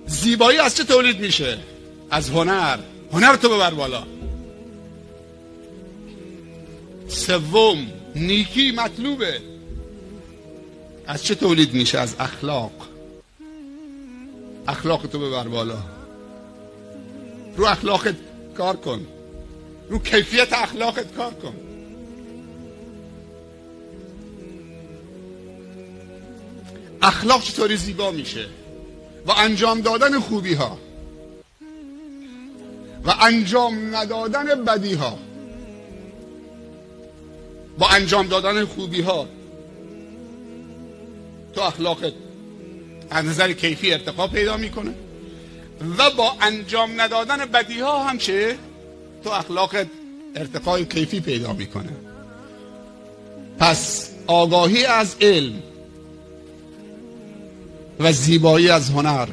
زیبایی از چه تولید میشه؟ از هنر. هنر تو ببر بالا. سوم، نیکی مطلوبه. از چه تولید میشه؟ از اخلاق. اخلاق تو ببر بالا. رو اخلاقت کار کن. رو کیفیت اخلاقت کار کن. اخلاق چطوری زیبا میشه؟ و انجام دادن خوبی ها و انجام ندادن بدی ها. با انجام دادن خوبی ها تو اخلاقت از نظر کیفی ارتقا پیدا میکنه و با انجام ندادن بدی ها هم چه؟ تو اخلاقت ارتقای کیفی پیدا میکنه. پس آگاهی از علم و زیبایی از هنر